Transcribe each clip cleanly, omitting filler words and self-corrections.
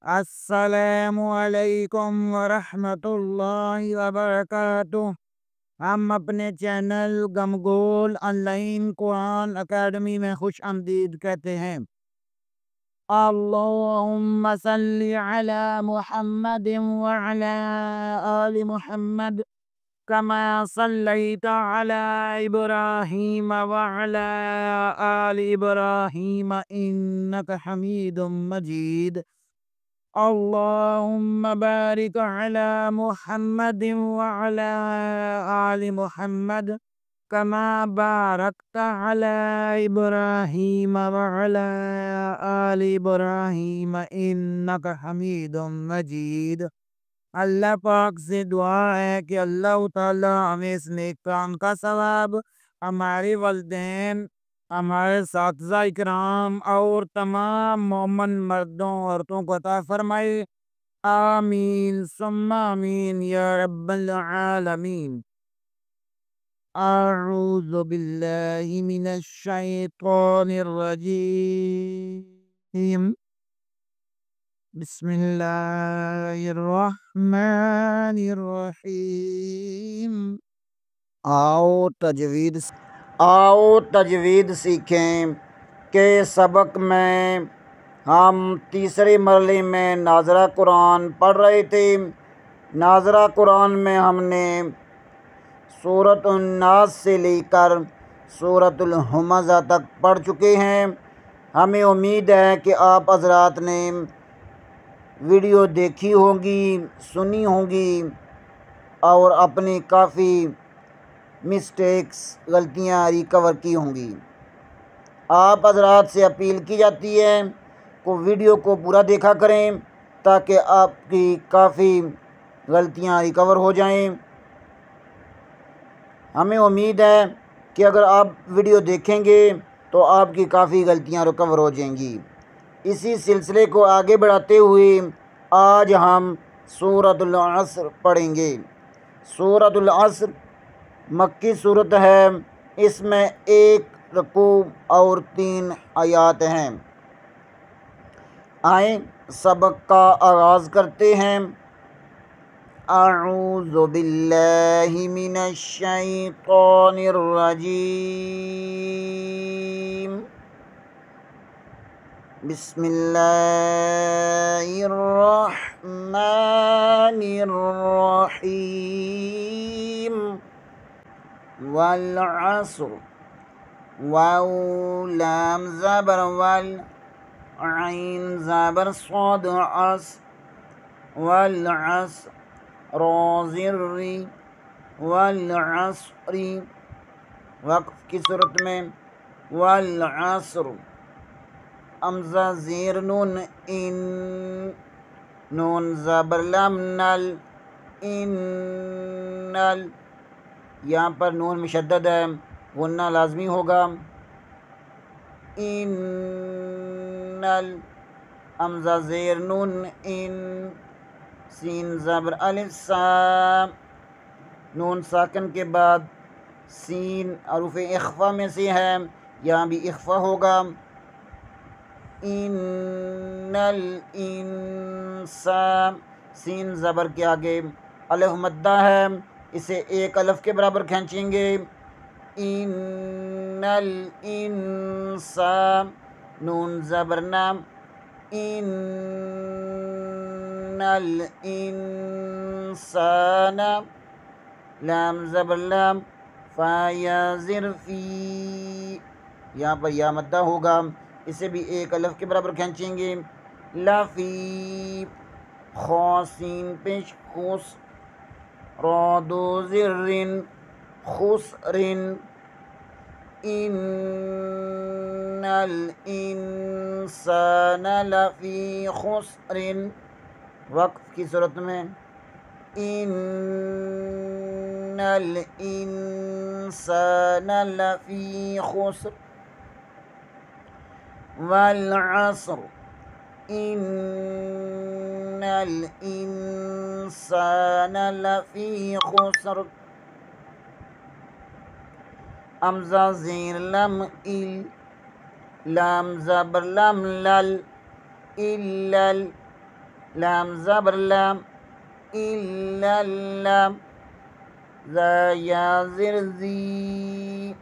السلام علیکم ورحمۃ اللہ وبرکاتہ۔ ہم اپنے چینل گمگول آن لائن قرآن اکیڈمی میں خوش آمدید کہتے ہیں۔ اللہم صلی علی محمد وعلی آل محمد کما صلیت علی ابراہیم وعلی آل ابراہیم انک حمید مجید۔ اللہم بارک علی محمد وعلی آل محمد کما بارکت علی ابراہیم وعلی آل ابراہیم انک حمید مجید۔ اللہ پاک سے دعا ہے کہ اللہ تعالیٰ ہمیں اس نیک کام کا ثواب، ہمارے والدین، ہمارے اساتذہ اکرام اور تمام مومن مردوں عورتوں کو عطا فرمائے۔ آمین ثم آمین یا رب العالمین۔ اعوذ باللہ من الشیطان الرجیم، بسم اللہ الرحمن الرحیم۔ آؤ تجوید سیکھیں کہ سبق میں ہم تیسرے مرحلے میں ناظرہ قرآن پڑھ رہے تھے۔ ناظرہ قرآن میں ہم نے سورۃ الناس سے لے کر سورۃ الہمزہ تک پڑھ چکے ہیں۔ ہمیں امید ہے کہ آپ حضرات نے ویڈیو دیکھی ہوگی، سنی ہوگی اور اپنی کافی مسٹیکس، غلطیاں ریکور کی ہوں گی۔ آپ حضرات سے اپیل کی جاتی ہے کہ ویڈیو کو پورا دیکھا کریں تاکہ آپ کی کافی غلطیاں ریکور ہو جائیں۔ ہمیں امید ہے کہ اگر آپ ویڈیو دیکھیں گے تو آپ کی کافی غلطیاں ریکور ہو جائیں گی۔ اسی سلسلے کو آگے بڑھاتے ہوئے آج ہم سورۃ العصر پڑھیں گے۔ سورۃ العصر مکی صورت ہے۔ اس میں 1 رکوع اور 3 آیات ہیں۔ آئیں سبق کا آغاز کرتے ہیں۔ اعوذ باللہ من الشیطان الرجیم، بسم اللہ الرحمن الرحیم۔ والعصر، واو لام زبر وال، عین زبر صاد عص، والعصر روزری، والعصر وقف کی صورت میں والعصر حمزہ زیر نون ان، نون زبر لام نل، انل، یہاں پر نون مشدد ہے، غنہ لازمی ہوگا۔ انل حمزہ زیر نون ان، سین زبر الف سا، نون ساکن کے بعد سین حروف اخفا میں سے ہے، یہاں بھی اخفا ہوگا۔ انل انسان، سین زبر کے آگے الف مدہ ہے، اسے 1 الف کے برابر کھینچیں گے۔ انل انسان، نون زبر نام، انل انسان، لام زبر لام، فا یا زر فی، یہاں پر یا مدہ ہوگا، اسے بھی 1 الف کے برابر کھینچیں گے۔ لفی، خا سین پیش خوس، را دو زرن خسرن، ان الانسان لفی خسرن وقف کی صورت میں ان الانسان لفی خسر، والعصر ان الانسان لفی خسر، حمزہ زیر لم ال، لام زبر لم لل، الل، لام زبر لام إلا اللام ذا يا زر ذي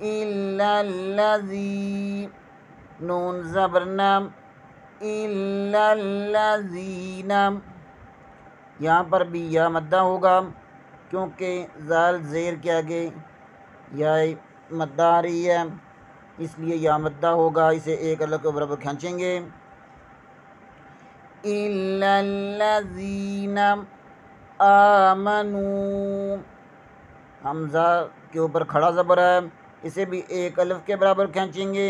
إلا الذي نون زبر نام إلا الذين یہاں پر بھی یا مدہ ہوگا کیونکہ زال زیر کے آگے یا مدہ آ رہی ہے، اس لیے یا مدہ ہوگا، اسے ایک الگ کے برابر کھینچیں گے. إلا الذين آمنوا حمزہ کے اوپر کھڑا زبر ہے، اسے بھی ایک الف کے برابر کھینچیں گے.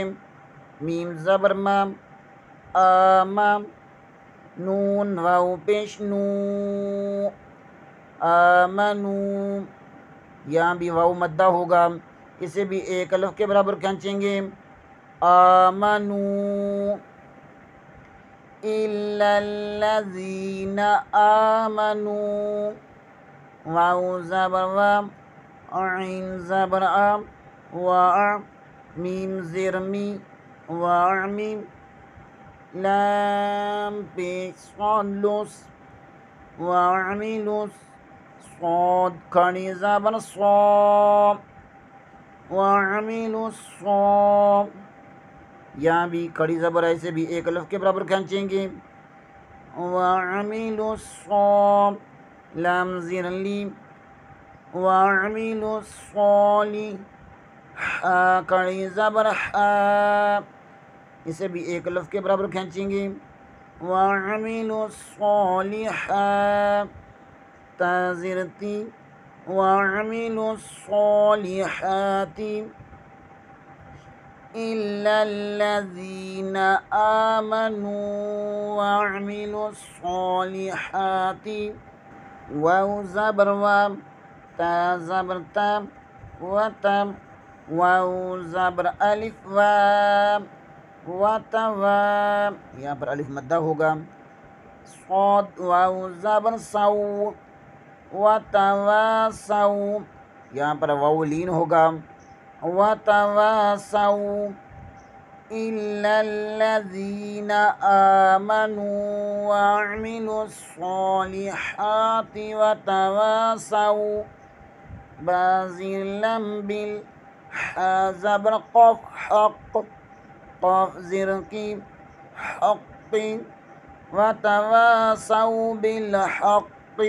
میم زبر ما آما نون واو پیش نو آمنو یہاں بھی واو مدہ ہوگا، اسے بھی ایک الف کے برابر کھینچیں گے. آمنو إلا الذين آمنوا واو زبر وام عين زبر ام وع میم زیر می وعمیم لام پیش صاد لوس وعملوس صاد کھڑی زبر صا وعملوا الصا یہاں بھی کھڑی زبر ہے، اسے بھی ایک الف کے برابر کھینچیں گے. وعملوا الصا لام زیر لی وعملوا الصالح کھڑی زبر اسے بھی ایک الف کے برابر کھینچیں گے. وعملوا الصالحات تا زیر تی وعملوا الصالحات إلا الذين آمنوا وعملوا الصالحات واو زبر وام تا زبر تام وتم واو زبر الف وام وتوام یہاں پر الف مدہ ہوگا. صاد واو زبر سو وتواصوا یہاں پر واو لین ہوگا. وتواصوا إلا الذين آمنوا وعملوا الصالحات وتواصوا بازر لم بالحا زبر قف حق قاف زر کی حق وتواصوا بالحق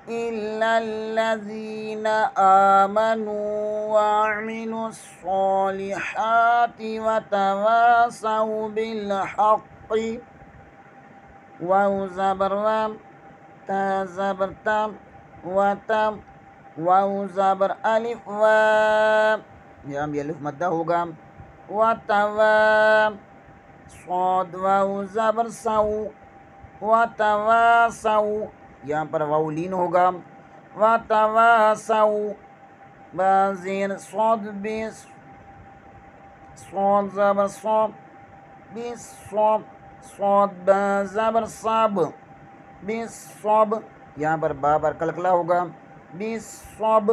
إلا الذين آمنوا وعملوا الصالحات وتواصوا بالحق واو زبر وام تا زبر تام وتم واو زبر الف وام یہاں بھی الف مدہ ہوگا. وتوام صاد واو زبر سو وتواصوا یہاں پر واو لین ہوگا. وتواصوا بازیر صاد بیس صاد زبر صاب بیس صاب صاد با زبر صاب بیس صاب یہاں پر با پر کلکلا ہوگا. بیس صاب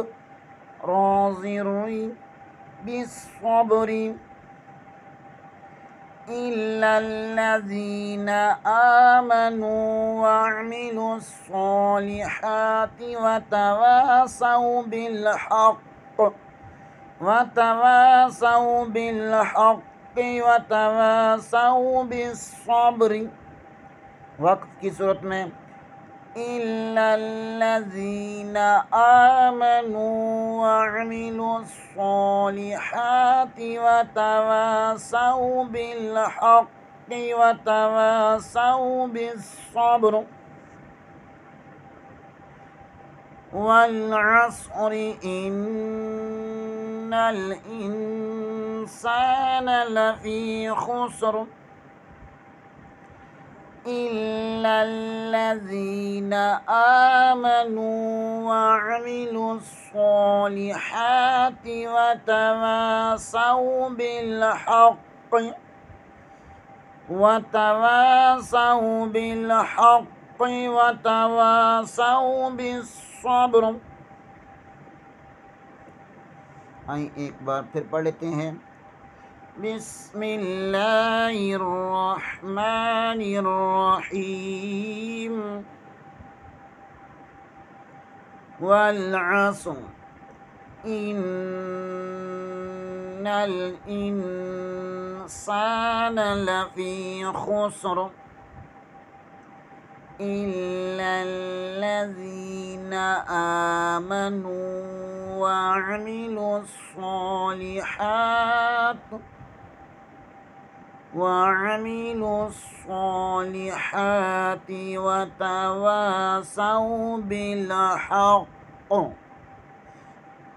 رازری بیس صبری إلا الذين آمنوا وعملوا الصالحات وتواصوا بالحق وتواصوا بالحق وتواصوا بالصبر. وقف کی صورت میں إلا الذين آمنوا وعملوا الصالحات وتواصوا بالحق وتواصوا بالصبر. والعصر إن الإنسان لفي خسر إلا الذين آمنوا وعملوا الصالحات وتواصوا بالحق وتواصوا بالحق وتواصوا بالصبر. آئیں ایک بار پھر پڑھ لیتے ہیں. بسم اللہ الرحمن الرحیم والعصر ان الانسان لفی خسر الا الذین آمنوا وعملوا الصالحات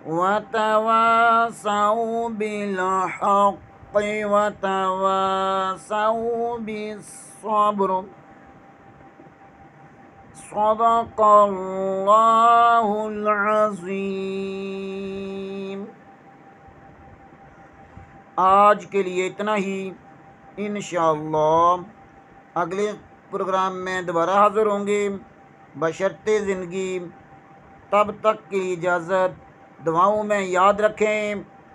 وتواصوا بالحق وتواصوا بالصبر صدق اللہ العظیم۔ آج کے لیے اتنا ہی، انشاءاللہ اگلے پروگرام میں دوبارہ حاضر ہوں گے بشرط زندگی۔ تب تک کی اجازت، دعاؤں میں یاد رکھیں۔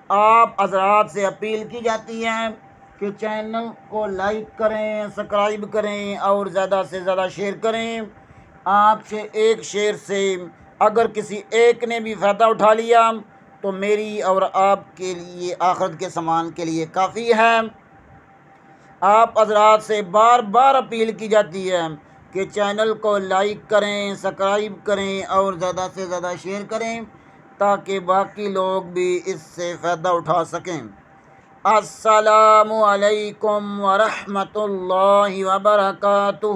آپ حضرات سے اپیل کی جاتی ہے کہ چینل کو لائک کریں، سبسکرائب کریں اور زیادہ سے زیادہ شیئر کریں۔ آپ سے ایک شیئر سے اگر کسی ایک نے بھی فائدہ اٹھا لیا تو میری اور آپ کے لیے آخرت کے سامان کے لیے کافی ہے۔ آپ حضرات سے بار بار اپیل کی جاتی ہے کہ چینل کو لائک کریں، سبسکرائب کریں اور زیادہ سے زیادہ شیئر کریں تاکہ باقی لوگ بھی اس سے فائدہ اٹھا سکیں۔ السلام علیکم ورحمۃ اللہ وبرکاتہ۔